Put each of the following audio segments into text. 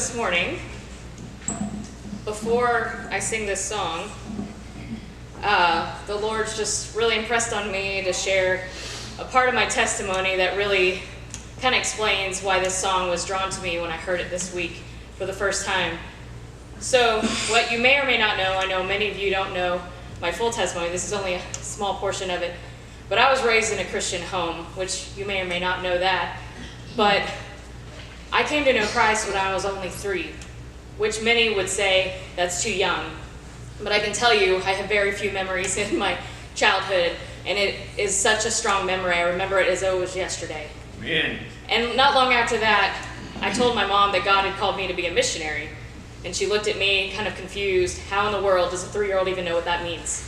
this morning, before I sing this song, the Lord's just really impressed on me to share a part of my testimony that really kind of explains why this song was drawn to me when I heard it this week for the first time. So what you may or may not know, I know many of you don't know my full testimony. This is only a small portion of it. But I was raised in a Christian home, which you may or may not know that. But I came to know Christ when I was only 3, which many would say that's too young. But I can tell you, I have very few memories in my childhood, and it is such a strong memory. I remember it as though it was yesterday. Man. And not long after that, I told my mom that God had called me to be a missionary. And she looked at me kind of confused. How in the world does a 3-year-old even know what that means?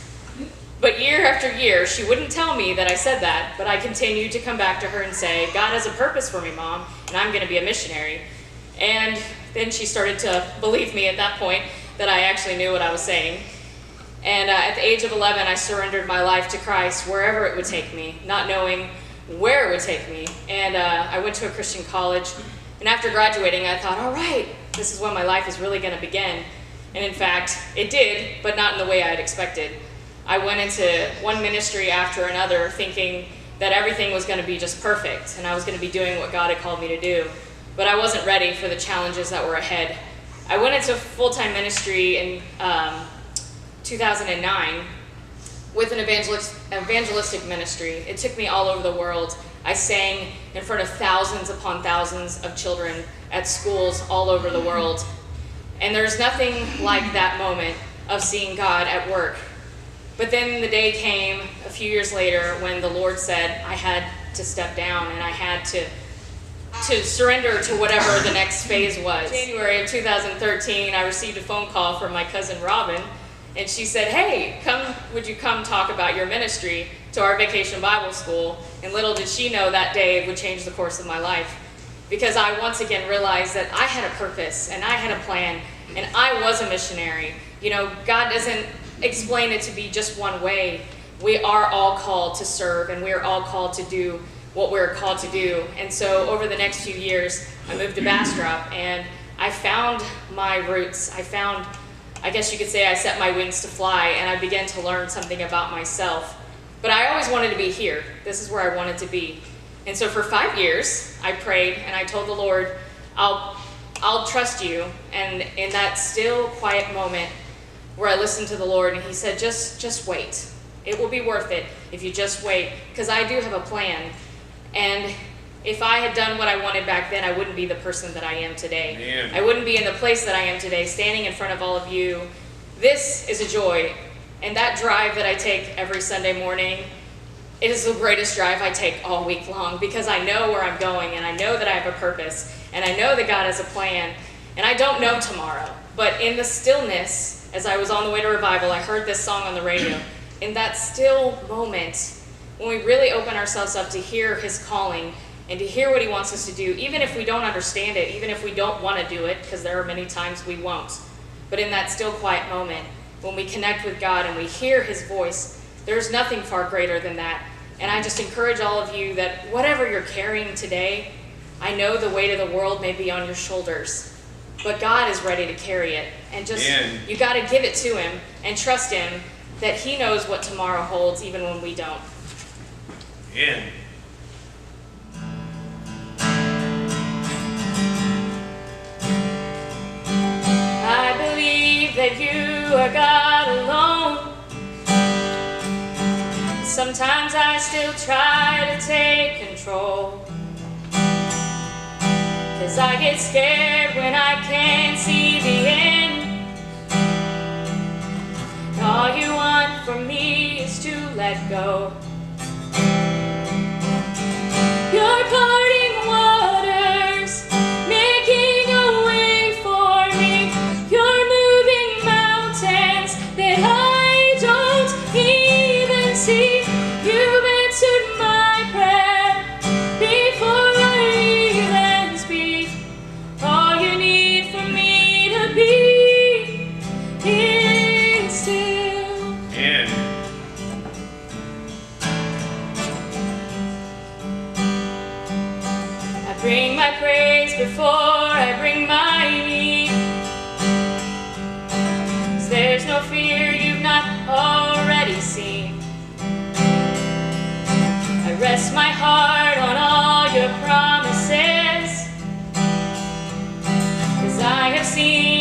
But year after year, she wouldn't tell me that I said that, but I continued to come back to her and say, God has a purpose for me, Mom, and I'm going to be a missionary. And then she started to believe me at that point that I actually knew what I was saying. And at the age of 11, I surrendered my life to Christ wherever it would take me, not knowing where it would take me. And I went to a Christian college, and after graduating, I thought, all right, this is when my life is really going to begin. And in fact, it did, but not in the way I had expected. I went into one ministry after another thinking that everything was going to be just perfect and I was going to be doing what God had called me to do. But I wasn't ready for the challenges that were ahead. I went into full-time ministry in 2009 with an evangelistic ministry. It took me all over the world. I sang in front of thousands upon thousands of children at schools all over the world. And there's nothing like that moment of seeing God at work. But then the day came a few years later when the Lord said I had to step down and I had to surrender to whatever the next phase was. In January of 2013, I received a phone call from my cousin Robin, and she said, hey, would you come talk about your ministry to our Vacation Bible School? And little did she know that day would change the course of my life, because I once again realized that I had a purpose and I had a plan and I was a missionary. You know, God doesn't explain it to be just one way. We are all called to serve, and we are all called to do what we're called to do. And so over the next few years, I moved to Bastrop, and I found my roots. I guess you could say I set my wings to fly, and I began to learn something about myself. But I always wanted to be here. This is where I wanted to be. And so for 5 years, I prayed, and I told the Lord, I'll trust you. And in that still, quiet moment, where I listened to the Lord, and he said, just wait. It will be worth it if you just wait, because I do have a plan. And if I had done what I wanted back then, I wouldn't be the person that I am today. Man. I wouldn't be in the place that I am today, standing in front of all of you. This is a joy. And that drive that I take every Sunday morning, it is the greatest drive I take all week long, because I know where I'm going, and I know that I have a purpose, and I know that God has a plan, and I don't know tomorrow. But in the stillness, as I was on the way to revival, I heard this song on the radio. In that still moment, when we really open ourselves up to hear his calling and to hear what he wants us to do, even if we don't understand it, even if we don't want to do it, because there are many times we won't. But in that still quiet moment, when we connect with God and we hear his voice, there's nothing far greater than that. And I just encourage all of you that whatever you're carrying today, I know the weight of the world may be on your shoulders, but God is ready to carry it. And just, you got to give it to him and trust him that he knows what tomorrow holds, even when we don't. Man. I believe that you are God alone. Sometimes I still try to take control, 'cause I get scared when I can't see the end. All you want from me is to let go. Your parting waters, making a way for me. You're moving mountains that I don't even see. You've answered my prayer before I even speak. All you need for me to be is still. Man. seeing